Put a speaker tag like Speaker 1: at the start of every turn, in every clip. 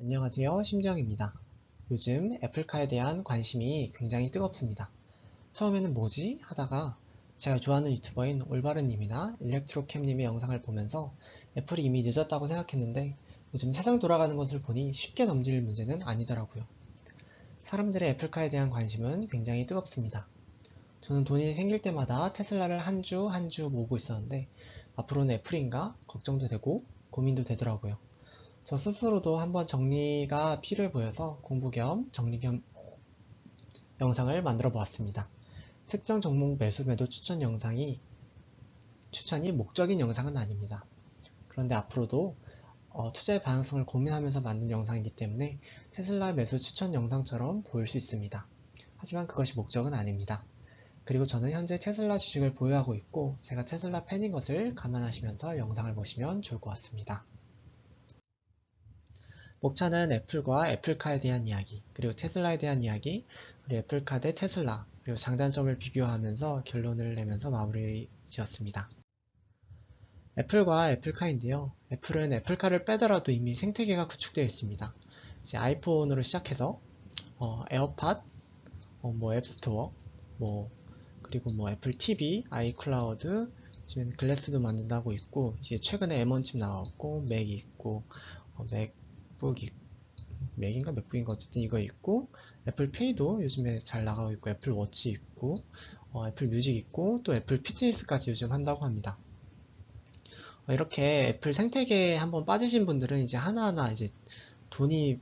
Speaker 1: 안녕하세요, 심지영입니다. 요즘 애플카에 대한 관심이 굉장히 뜨겁습니다. 처음에는 뭐지? 하다가 제가 좋아하는 유튜버인 올바른님이나 일렉트로캠님의 영상을 보면서 애플이 이미 늦었다고 생각했는데 요즘 세상 돌아가는 것을 보니 쉽게 넘길 문제는 아니더라고요. 사람들의 애플카에 대한 관심은 굉장히 뜨겁습니다. 저는 돈이 생길 때마다 테슬라를 한 주 한 주 모으고 있었는데 앞으로는 애플인가 걱정도 되고 고민도 되더라고요. 저 스스로도 한번 정리가 필요해 보여서 공부 겸 정리 겸 영상을 만들어 보았습니다. 특정 종목 매수 매도 추천이 목적인 영상은 아닙니다. 그런데 앞으로도 투자의 방향성을 고민하면서 만든 영상이기 때문에 테슬라 매수 추천 영상처럼 보일 수 있습니다. 하지만 그것이 목적은 아닙니다. 그리고 저는 현재 테슬라 주식을 보유하고 있고 제가 테슬라 팬인 것을 감안하시면서 영상을 보시면 좋을 것 같습니다. 목차는 애플과 애플카에 대한 이야기, 그리고 테슬라에 대한 이야기, 그리고 애플카 대 테슬라, 그리고 장단점을 비교하면서 결론을 내면서 마무리 지었습니다. 애플과 애플카인데요. 애플은 애플카를 빼더라도 이미 생태계가 구축되어 있습니다. 이제 아이폰으로 시작해서 에어팟, 뭐 앱스토어, 뭐 그리고 뭐 애플 TV, 아이클라우드, 요즘엔 글래스도 만든다고 있고 이제 최근에 M1칩 나왔고 맥이 있고 맥북 있고 맥인가 맥북인가 어쨌든 이거 있고 애플페이도 요즘에 잘 나가고 있고 애플워치 있고 애플 뮤직 있고 또 애플 피트니스까지 요즘 한다고 합니다. 이렇게 애플 생태계에 한번 빠지신 분들은 이제 하나하나 이제 돈이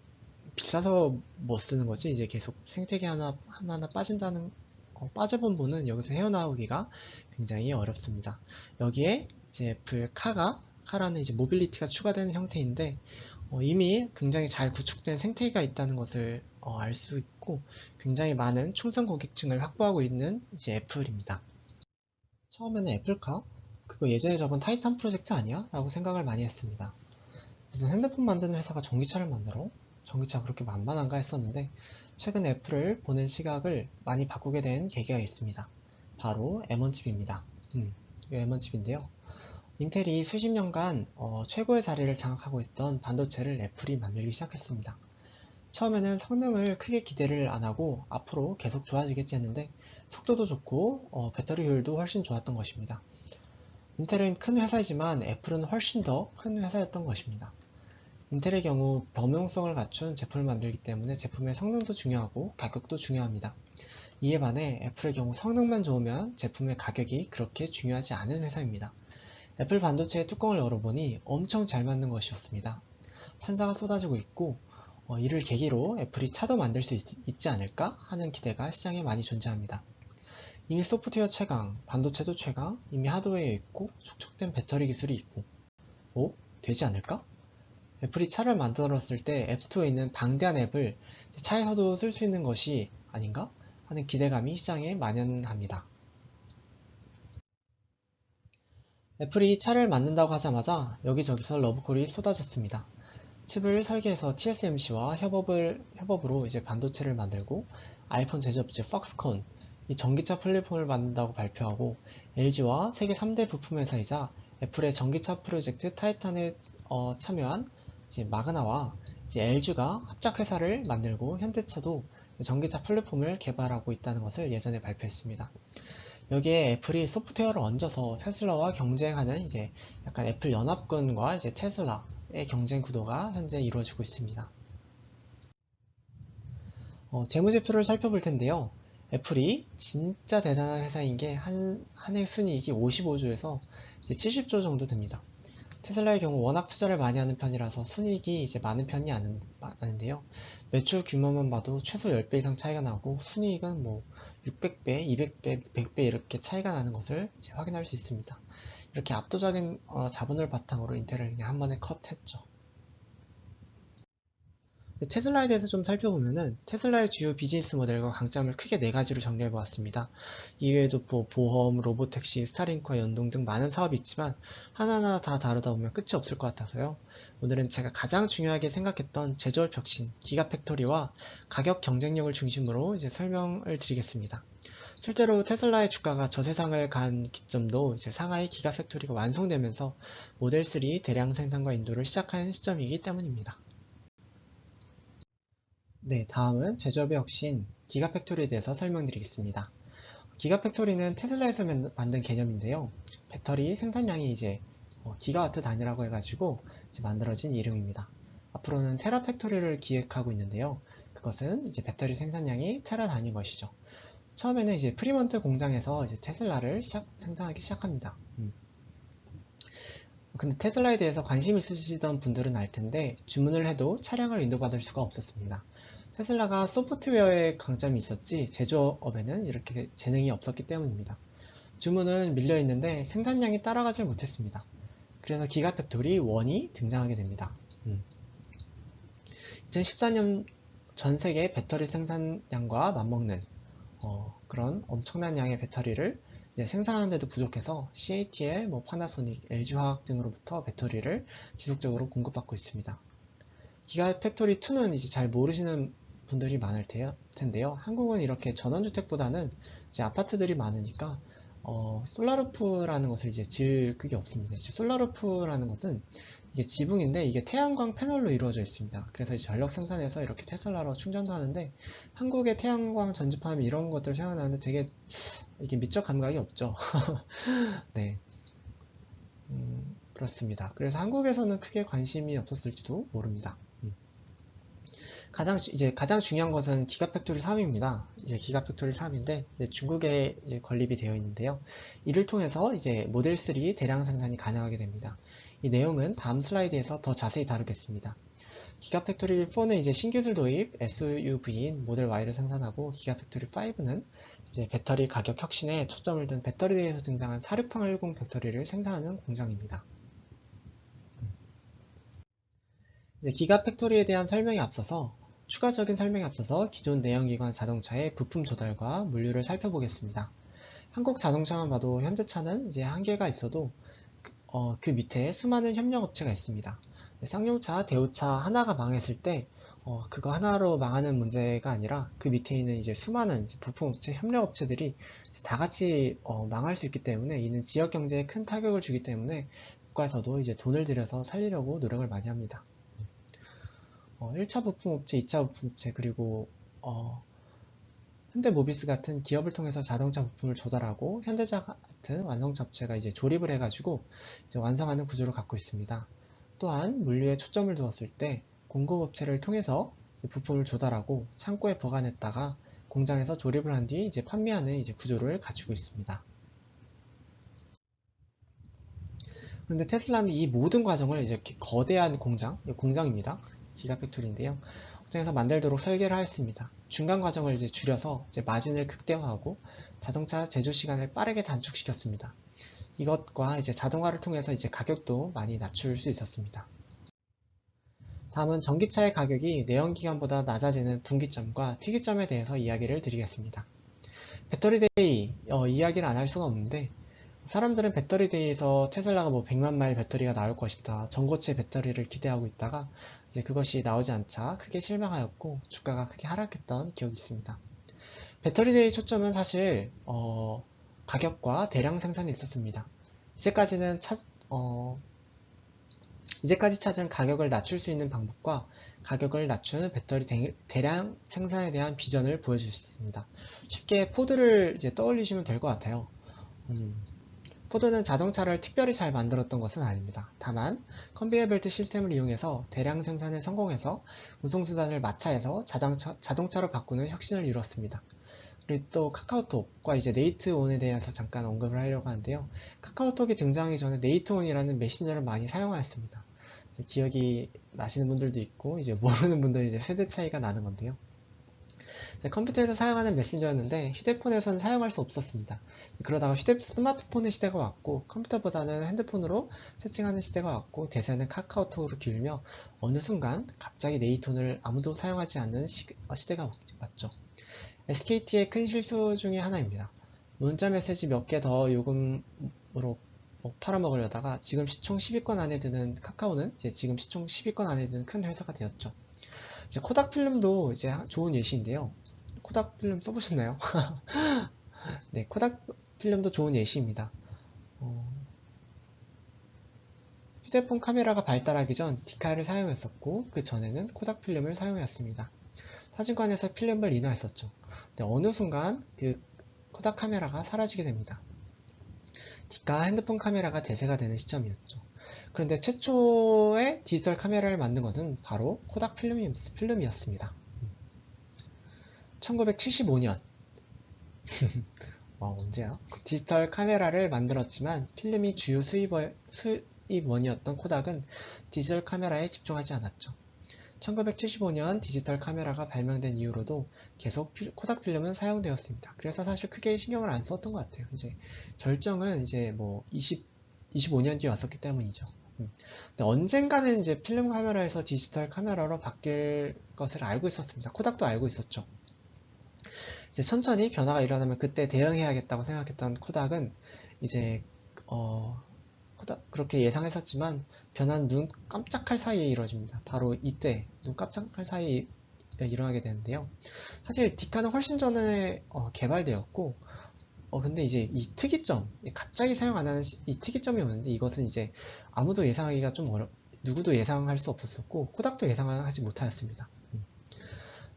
Speaker 1: 비싸서 못 쓰는 거지 이제 계속 생태계 하나하나 빠진다는 빠져본 분은 여기서 헤어나오기가 굉장히 어렵습니다. 여기에 이제 애플 카라는 이제 모빌리티가 추가되는 형태인데 이미 굉장히 잘 구축된 생태계가 있다는 것을 알 수 있고 굉장히 많은 충성 고객층을 확보하고 있는 이제 애플입니다. 처음에는 애플카? 그거 예전에 접은 타이탄 프로젝트 아니야? 라고 생각을 많이 했습니다. 무슨 핸드폰 만드는 회사가 전기차를 만들어? 전기차 그렇게 만만한가 했었는데 최근 애플을 보는 시각을 많이 바꾸게 된 계기가 있습니다. 바로 M1칩입니다. 이거 M1칩인데요. 인텔이 수십 년간 최고의 자리를 장악하고 있던 반도체를 애플이 만들기 시작했습니다. 처음에는 성능을 크게 기대를 안하고 앞으로 계속 좋아지겠지 했는데 속도도 좋고 배터리 효율도 훨씬 좋았던 것입니다. 인텔은 큰 회사이지만 애플은 훨씬 더 큰 회사였던 것입니다. 인텔의 경우 범용성을 갖춘 제품을 만들기 때문에 제품의 성능도 중요하고 가격도 중요합니다. 이에 반해 애플의 경우 성능만 좋으면 제품의 가격이 그렇게 중요하지 않은 회사입니다. 애플 반도체의 뚜껑을 열어보니 엄청 잘 맞는 것이었습니다. 찬사가 쏟아지고 있고 이를 계기로 애플이 차도 만들 수 있지 않을까 하는 기대가 시장에 많이 존재합니다. 이미 소프트웨어 최강, 반도체도 최강, 이미 하드웨어에 있고 축적된 배터리 기술이 있고 되지 않을까? 애플이 차를 만들었을 때 앱스토어에 있는 방대한 앱을 차에서도 쓸 수 있는 것이 아닌가? 하는 기대감이 시장에 만연합니다. 애플이 차를 만든다고 하자마자 여기저기서 러브콜이 쏟아졌습니다. 칩을 설계해서 TSMC와 협업으로 이제 반도체를 만들고 아이폰 제조업체 팍스콘, 이 전기차 플랫폼을 만든다고 발표하고 LG와 세계 3대 부품 회사이자 애플의 전기차 프로젝트 타이탄에 참여한 이제 마그나와 이제 LG가 합작 회사를 만들고 현대차도 전기차 플랫폼을 개발하고 있다는 것을 예전에 발표했습니다. 여기에 애플이 소프트웨어를 얹어서 테슬라와 경쟁하는 이제 약간 애플 연합군과 이제 테슬라의 경쟁 구도가 현재 이루어지고 있습니다. 재무제표를 살펴볼 텐데요. 애플이 진짜 대단한 회사인 게 한 해 순이익이 55조에서 70조 정도 됩니다. 테슬라의 경우 워낙 투자를 많이 하는 편이라서 순이익이 이제 많은 편이 아는데요. 매출 규모만 봐도 최소 10배 이상 차이가 나고 순이익은 뭐 600배, 200배, 100배 이렇게 차이가 나는 것을 이제 확인할 수 있습니다. 이렇게 압도적인 자본을 바탕으로 인텔을 그냥 한 번에 컷했죠. 테슬라에 대해서 좀 살펴보면은 테슬라의 주요 비즈니스 모델과 강점을 크게 네 가지로 정리해 보았습니다. 이외에도 보험, 로보택시, 스타링크와 연동 등 많은 사업이 있지만 하나하나 다 다루다 보면 끝이 없을 것 같아서요. 오늘은 제가 가장 중요하게 생각했던 제조업 혁신, 기가팩토리와 가격 경쟁력을 중심으로 이제 설명을 드리겠습니다. 실제로 테슬라의 주가가 저세상을 간 기점도 이제 상하이 기가팩토리가 완성되면서 모델3 대량 생산과 인도를 시작한 시점이기 때문입니다. 네, 다음은 제조업의 혁신 기가팩토리에 대해서 설명드리겠습니다. 기가팩토리는 테슬라에서 만든 개념인데요. 배터리 생산량이 이제 기가와트 단위라고 해가지고 이제 만들어진 이름입니다. 앞으로는 테라팩토리를 기획하고 있는데요. 그것은 이제 배터리 생산량이 테라 단위인 것이죠. 처음에는 이제 프리먼트 공장에서 이제 테슬라를 생산하기 시작합니다. 근데 테슬라에 대해서 관심 있으시던 분들은 알 텐데 주문을 해도 차량을 인도받을 수가 없었습니다. 테슬라가 소프트웨어에 강점이 있었지 제조업에는 이렇게 재능이 없었기 때문입니다. 주문은 밀려 있는데 생산량이 따라가질 못했습니다. 그래서 기가팩토리 1이 등장하게 됩니다. 2014년 전 세계 배터리 생산량과 맞먹는 그런 엄청난 양의 배터리를 생산하는데도 부족해서 CATL, 파나소닉, LG화학 등으로부터 배터리를 지속적으로 공급받고 있습니다. 기가팩토리 2는 이제 잘 모르시는 분들이 많을 텐데요. 한국은 이렇게 전원주택보다는 이제 아파트들이 많으니까 솔라루프라는 것을 이제 지을 그게 없습니다. 솔라루프라는 것은 이게 지붕인데 이게 태양광 패널로 이루어져 있습니다. 그래서 이제 전력 생산해서 이렇게 테슬라로 충전도 하는데 한국의 태양광 전지파면 이런 것들 생각나는데 되게 이게 미적 감각이 없죠. 네, 그렇습니다. 그래서 한국에서는 크게 관심이 없었을지도 모릅니다. 가장 중요한 것은 기가팩토리 3입니다. 이제 기가팩토리 3인데 중국에 이제 건립이 되어 있는데요. 이를 통해서 이제 모델 3 대량 생산이 가능하게 됩니다. 이 내용은 다음 슬라이드에서 더 자세히 다루겠습니다. 기가팩토리 4는 이제 신기술 도입 SUV인 모델 Y를 생산하고 기가팩토리 5는 이제 배터리 가격 혁신에 초점을 둔 배터리에서 등장한 46810 배터리를 생산하는 공장입니다. 이제 기가팩토리에 대한 추가적인 설명에 앞서서 기존 내연기관 자동차의 부품 조달과 물류를 살펴보겠습니다. 한국 자동차만 봐도 현대차는 이제 한계가 있어도 그 밑에 수많은 협력업체가 있습니다. 쌍용차, 대우차 하나가 망했을 때 그거 하나로 망하는 문제가 아니라 그 밑에 있는 이제 수많은 이제 부품업체, 협력업체들이 다 같이 망할 수 있기 때문에 이는 지역 경제에 큰 타격을 주기 때문에 국가에서도 이제 돈을 들여서 살리려고 노력을 많이 합니다. 1차 부품업체, 2차 부품업체, 그리고 현대모비스 같은 기업을 통해서 자동차 부품을 조달하고 현대차 같은 완성차 업체가 이제 조립을 해가지고 이제 완성하는 구조를 갖고 있습니다. 또한 물류에 초점을 두었을 때 공급업체를 통해서 부품을 조달하고 창고에 보관했다가 공장에서 조립을 한 뒤 이제 판매하는 이제 구조를 갖추고 있습니다. 그런데 테슬라는 이 모든 과정을 이제 거대한 공장입니다. 기가팩토리인데요. 공장에서 만들도록 설계를 하였습니다. 중간 과정을 이제 줄여서 이제 마진을 극대화하고 자동차 제조 시간을 빠르게 단축시켰습니다. 이것과 이제 자동화를 통해서 이제 가격도 많이 낮출 수 있었습니다. 다음은 전기차의 가격이 내연기관보다 낮아지는 분기점과 특이점에 대해서 이야기를 드리겠습니다. 배터리데이 이야기를 안 할 수가 없는데 사람들은 배터리데이에서 테슬라가 뭐 100만 마일 배터리가 나올 것이다. 전고체 배터리를 기대하고 있다가 이제 그것이 나오지 않자 크게 실망하였고 주가가 크게 하락했던 기억이 있습니다. 배터리데이 초점은 사실 가격과 대량 생산에 있었습니다. 이제까지는 이제까지 찾은 가격을 낮출 수 있는 방법과 가격을 낮추는 배터리 대량 생산에 대한 비전을 보여줄 수 있습니다. 쉽게 포드를 이제 떠올리시면 될 것 같아요. 포드는 자동차를 특별히 잘 만들었던 것은 아닙니다. 다만 컨베이어 벨트 시스템을 이용해서 대량 생산에 성공해서 운송수단을 마차에서 자동차로 바꾸는 혁신을 이뤘습니다. 그리고 또 카카오톡과 이제 네이트온에 대해서 잠깐 언급을 하려고 하는데요. 카카오톡이 등장하기 전에 네이트온이라는 메신저를 많이 사용하였습니다. 기억이 나시는 분들도 있고 이제 모르는 분들이 이제 세대 차이가 나는 건데요. 컴퓨터에서 사용하는 메신저였는데 휴대폰에서는 사용할 수 없었습니다. 그러다가 스마트폰의 시대가 왔고 컴퓨터보다는 핸드폰으로 채팅하는 시대가 왔고 대세는 카카오톡으로 기울며 어느 순간 갑자기 네이톤을 아무도 사용하지 않는 시대가 왔죠. SKT의 큰 실수 중에 하나입니다. 문자 메시지 몇 개 더 요금으로 팔아먹으려다가 지금 시총 10위권 안에 드는 카카오는 이제 지금 시총 10위권 안에 드는 큰 회사가 되었죠. 이제 코닥 필름도 이제 좋은 예시인데요. 코닥 필름 써보셨나요? 네, 코닥 필름도 좋은 예시입니다. 휴대폰 카메라가 발달하기 전 디카를 사용했었고 그 전에는 코닥 필름을 사용했습니다. 사진관에서 필름을 인화했었죠. 근데 어느 순간 그 코닥 카메라가 사라지게 됩니다. 디카 핸드폰 카메라가 대세가 되는 시점이었죠. 그런데 최초의 디지털 카메라를 만든 것은 바로 코닥 필름이었습니다. 1975년, 언제야? 디지털 카메라를 만들었지만 필름이 주요 수입원이었던 코닥은 디지털 카메라에 집중하지 않았죠. 1975년 디지털 카메라가 발명된 이후로도 계속 코닥 필름은 사용되었습니다. 그래서 사실 크게 신경을 안 썼던 것 같아요. 이제 결정은 이제 뭐 25년 뒤에 왔었기 때문이죠. 근데 언젠가는 이제 필름 카메라에서 디지털 카메라로 바뀔 것을 알고 있었습니다. 코닥도 알고 있었죠. 이제 천천히 변화가 일어나면 그때 대응해야겠다고 생각했던 코닥은 이제 그렇게 예상했었지만 변화는 눈 깜짝할 사이에 이루어집니다. 바로 이때 눈 깜짝할 사이에 일어나게 되는데요. 사실 디카는 훨씬 전에 개발되었고 근데 이제 이 특이점, 갑자기 사용 안 하는 이 특이점이 오는데 이것은 이제 아무도 예상하기가 좀 누구도 예상할 수 없었었고 코닥도 예상하지 못하였습니다.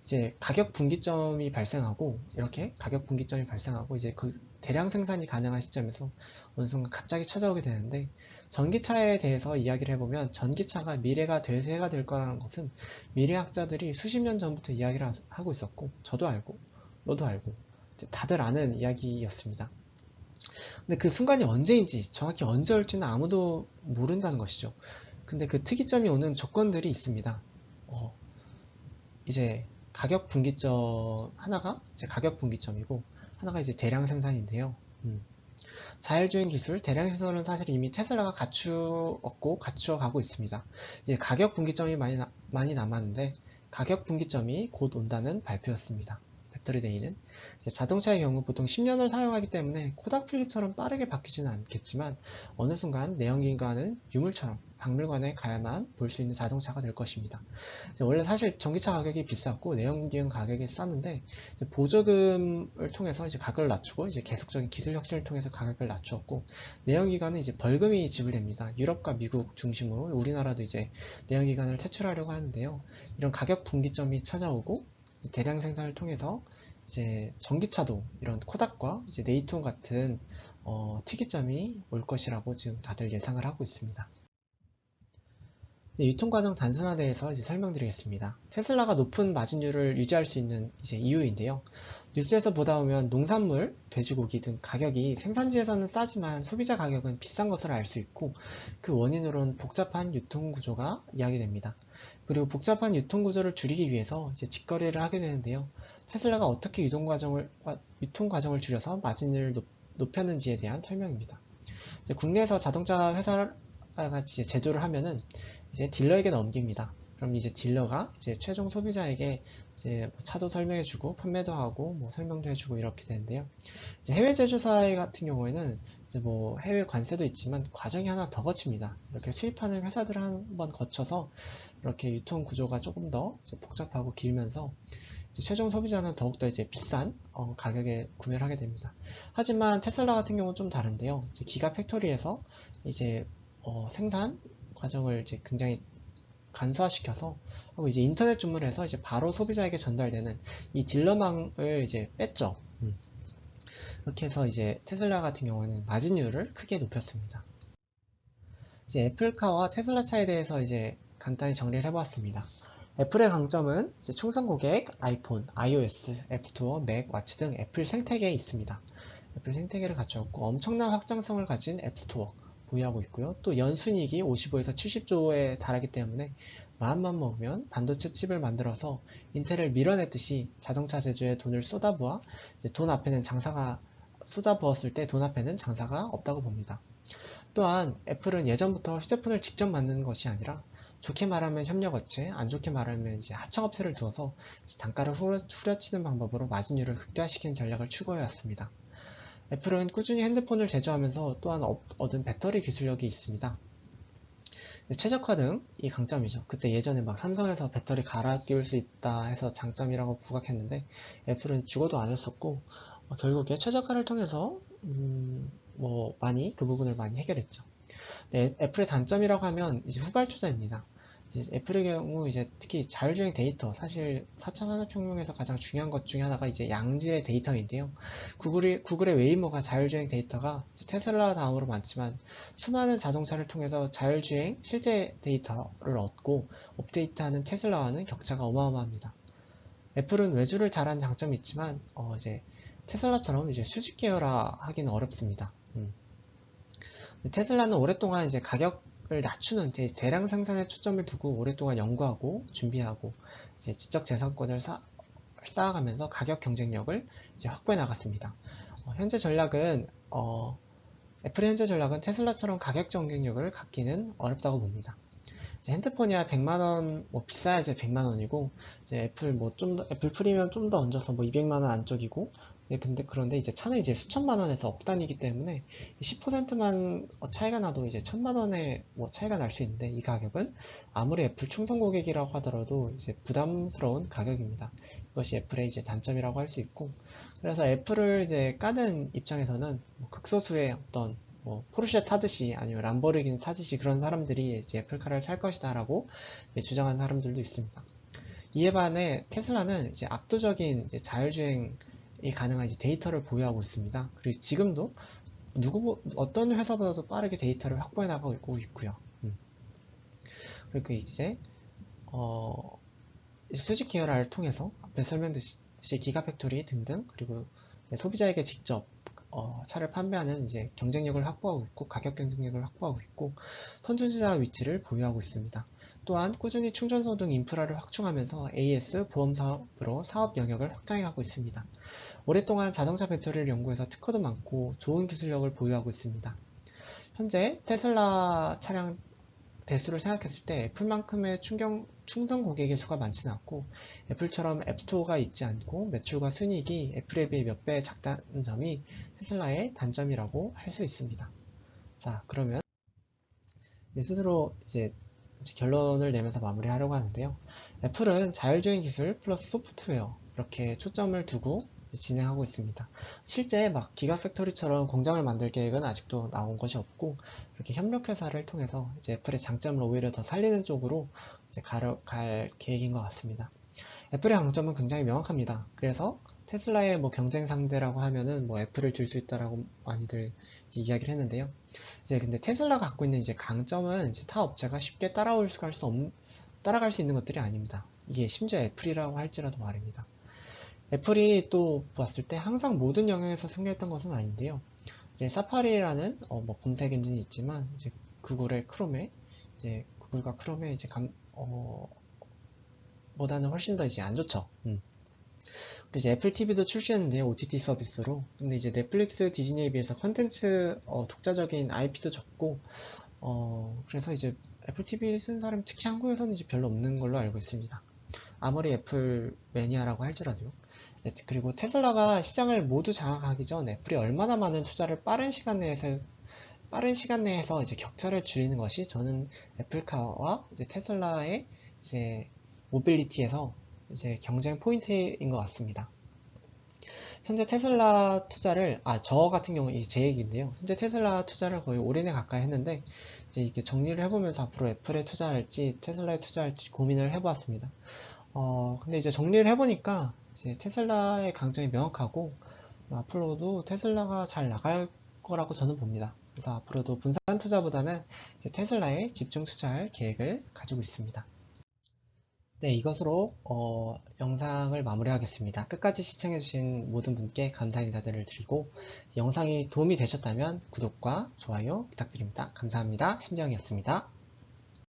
Speaker 1: 이제 가격 분기점이 발생하고 이렇게 가격 분기점이 발생하고 이제 그 대량 생산이 가능한 시점에서 어느 순간 갑자기 찾아오게 되는데 전기차에 대해서 이야기를 해보면 전기차가 미래가 대세가 될 거라는 것은 미래학자들이 수십 년 전부터 이야기를 하고 있었고 저도 알고 너도 알고 다들 아는 이야기였습니다. 근데 그 순간이 언제인지 정확히 언제 올지는 아무도 모른다는 것이죠. 근데 그 특이점이 오는 조건들이 있습니다. 이제 가격 분기점 하나가 이제 가격 분기점이고 하나가 이제 대량 생산인데요. 자율주행 기술 대량 생산은 사실 이미 테슬라가 갖추었고 갖추어가고 있습니다. 이제 가격 분기점이 많이 남았는데 가격 분기점이 곧 온다는 발표였습니다. 배터리 데이는 자동차의 경우 보통 10년을 사용하기 때문에 코닥 필름처럼 빠르게 바뀌지는 않겠지만 어느 순간 내연기관은 유물처럼 박물관에 가야만 볼 수 있는 자동차가 될 것입니다. 원래 사실 전기차 가격이 비쌌고 내연기관 가격이 쌌는데 보조금을 통해서 이제 가격을 낮추고 이제 계속적인 기술 혁신을 통해서 가격을 낮추었고 내연기관은 이제 벌금이 지불됩니다. 유럽과 미국 중심으로 우리나라도 이제 내연기관을 퇴출하려고 하는데요. 이런 가격 분기점이 찾아오고 대량 생산을 통해서 이제 전기차도 이런 코닥과 이제 네이톤 같은 특이점이 올 것이라고 지금 다들 예상을 하고 있습니다. 유통과정 단순화대해서 이제 설명드리겠습니다. 테슬라가 높은 마진율을 유지할 수 있는 이제 이유인데요. 뉴스에서 보다 보면 농산물, 돼지고기 등 가격이 생산지에서는 싸지만 소비자 가격은 비싼 것을 알 수 있고 그 원인으로는 복잡한 유통구조가 이야기됩니다. 그리고 복잡한 유통구조를 줄이기 위해서 이제 직거래를 하게 되는데요. 테슬라가 어떻게 유통과정을 줄여서 마진율을 높였는지에 대한 설명입니다. 국내에서 자동차 회사가 이제 제조를 하면은 이제 딜러에게 넘깁니다. 그럼 이제 딜러가 이제 최종 소비자에게 이제 차도 설명해주고 판매도 하고 뭐 설명도 해주고 이렇게 되는데요. 이제 해외 제조사 같은 경우에는 이제 뭐 해외 관세도 있지만 과정이 하나 더 거칩니다. 이렇게 수입하는 회사들을 한번 거쳐서 이렇게 유통 구조가 조금 더 복잡하고 길면서 최종 소비자는 더욱더 이제 비싼 가격에 구매를 하게 됩니다. 하지만 테슬라 같은 경우는 좀 다른데요. 이제 기가 팩토리에서 이제 생산 과정을 이제 굉장히 간소화시켜서 하고 이제 인터넷 주문해서 이제 바로 소비자에게 전달되는 이 딜러망을 이제 뺐죠. 이렇게 해서 이제 테슬라 같은 경우는 마진율을 크게 높였습니다. 이제 애플카와 테슬라 차에 대해서 이제 간단히 정리를 해보았습니다. 애플의 강점은 이제 충성 고객, 아이폰, iOS, 앱스토어, 맥, 와치 등 애플 생태계에 있습니다. 애플 생태계를 갖추었고 엄청난 확장성을 가진 앱스토어 보유하고 있고요. 또 연순이익이 55에서 70조에 달하기 때문에 마음만 먹으면 반도체 칩을 만들어서 인텔을 밀어냈듯이 자동차 제조에 돈을 쏟아부어 돈 앞에는 장사가 쏟아부었을 때 돈 앞에는 장사가 없다고 봅니다. 또한 애플은 예전부터 휴대폰을 직접 만드는 것이 아니라 좋게 말하면 협력업체, 안 좋게 말하면 이제 하청업체를 두어서 단가를 후려치는 방법으로 마진율을 극대화시키는 전략을 추구해 왔습니다. 애플은 꾸준히 핸드폰을 제조하면서 또한 얻은 배터리 기술력이 있습니다. 최적화 등이 강점이죠. 그때 예전에 막 삼성에서 배터리 갈아 끼울 수 있다 해서 장점이라고 부각했는데 애플은 죽어도 안 했었고 결국에 최적화를 통해서 그 부분을 많이 해결했죠. 네, 애플의 단점이라고 하면 이제 후발주자입니다. 이제 애플의 경우 이제 특히 자율주행 데이터, 사실 4차 산업혁명에서 가장 중요한 것 중에 하나가 이제 양질의 데이터인데요. 구글의 웨이모가 자율주행 데이터가 테슬라 다음으로 많지만 수많은 자동차를 통해서 자율주행 실제 데이터를 얻고 업데이트하는 테슬라와는 격차가 어마어마합니다. 애플은 외주를 잘하는 장점이 있지만 이제 테슬라처럼 이제 수직 계열화 하기는 어렵습니다. 테슬라는 오랫동안 이제 가격을 낮추는 대량 생산에 초점을 두고 오랫동안 연구하고 준비하고 이제 지적 재산권을 쌓아가면서 가격 경쟁력을 이제 확보해 나갔습니다. 현재 전략은 애플의 현재 전략은 테슬라처럼 가격 경쟁력을 갖기는 어렵다고 봅니다. 핸드폰이야 100만원, 뭐 비싸야 이제 100만원이고, 이제 애플 뭐 애플 프리미엄 좀 더 얹어서 뭐 200만원 안쪽이고, 네, 그런데 이제 차는 이제 수천만원에서 억 단위이기 때문에 10%만 차이가 나도 이제 1000만원의 뭐 차이가 날 수 있는데, 이 가격은 아무리 애플 충성 고객이라고 하더라도 이제 부담스러운 가격입니다. 이것이 애플의 이제 단점이라고 할 수 있고, 그래서 애플을 이제 까는 입장에서는 뭐 극소수의 어떤 뭐 포르쉐 타듯이 아니면 람보르기니 타듯이 그런 사람들이 이제 애플카를 살 것이다라고 주장하는 사람들도 있습니다. 이에 반해 테슬라는 이제 압도적인 이제 자율주행이 가능한 이제 데이터를 보유하고 있습니다. 그리고 지금도 어떤 회사보다도 빠르게 데이터를 확보해 나가고 있고요. 그리고 이제 수직 계열화를 통해서 앞에 설명드렸듯이 기가팩토리 등등, 그리고 소비자에게 직접 차를 판매하는 이제 경쟁력을 확보하고 있고, 가격 경쟁력을 확보하고 있고, 선두주자 위치를 보유하고 있습니다. 또한 꾸준히 충전소 등 인프라를 확충하면서 AS 보험 사업으로 사업 영역을 확장해가고 있습니다. 오랫동안 자동차 배터리를 연구해서 특허도 많고 좋은 기술력을 보유하고 있습니다. 현재 테슬라 차량 대수를 생각했을 때 애플만큼의 충성 고객의 수가 많지는 않고, 애플처럼 앱스토어가 있지 않고 매출과 순이익이 애플에 비해 몇 배 작다는 점이 테슬라의 단점이라고 할 수 있습니다. 자, 그러면 스스로 이제 결론을 내면서 마무리하려고 하는데요. 애플은 자율주행 기술 플러스 소프트웨어, 이렇게 초점을 두고 진행하고 있습니다. 실제 막 기가팩토리처럼 공장을 만들 계획은 아직도 나온 것이 없고, 이렇게 협력회사를 통해서 이제 애플의 장점을 오히려 더 살리는 쪽으로 이제 갈 계획인 것 같습니다. 애플의 강점은 굉장히 명확합니다. 그래서 테슬라의 뭐 경쟁 상대라고 하면은 뭐 애플을 들 수 있다라고 많이들 이야기를 했는데요. 이제 근데 테슬라가 갖고 있는 이제 강점은 이제 타 업체가 쉽게 따라갈 수 있는 것들이 아닙니다. 이게 심지어 애플이라고 할지라도 말입니다. 애플이 또 봤을 때 항상 모든 영역에서 승리했던 것은 아닌데요. 이제 사파리라는 뭐 검색 엔진이 있지만, 이제 구글의 크롬에 이제 구글과 크롬에 이제 보다는 훨씬 더 이제 안 좋죠. 그리고 이제 애플 TV도 출시했는데요, OTT 서비스로. 근데 이제 넷플릭스, 디즈니에 비해서 컨텐츠 독자적인 IP도 적고, 그래서 이제 애플 TV 쓰는 사람 특히 한국에서는 이제 별로 없는 걸로 알고 있습니다. 아무리 애플 매니아라고 할지라도요. 그리고 테슬라가 시장을 모두 장악하기 전 애플이 얼마나 많은 투자를 빠른 시간 내에서 이제 격차를 줄이는 것이, 저는 애플카와 이제 테슬라의 이제 모빌리티에서 이제 경쟁 포인트인 것 같습니다. 현재 테슬라 투자를, 저 같은 경우 제 얘기인데요. 현재 테슬라 투자를 거의 올인에 가까이 했는데, 이제 이렇게 정리를 해보면서 앞으로 애플에 투자할지 테슬라에 투자할지 고민을 해보았습니다. 근데 이제 정리를 해보니까 이제 테슬라의 강점이 명확하고, 앞으로도 테슬라가 잘 나갈 거라고 저는 봅니다. 그래서 앞으로도 분산 투자보다는 이제 테슬라에 집중 투자할 계획을 가지고 있습니다. 네, 이것으로 영상을 마무리하겠습니다. 끝까지 시청해주신 모든 분께 감사 인사드리를 드리고, 영상이 도움이 되셨다면 구독과 좋아요 부탁드립니다. 감사합니다. 심정이었습니다.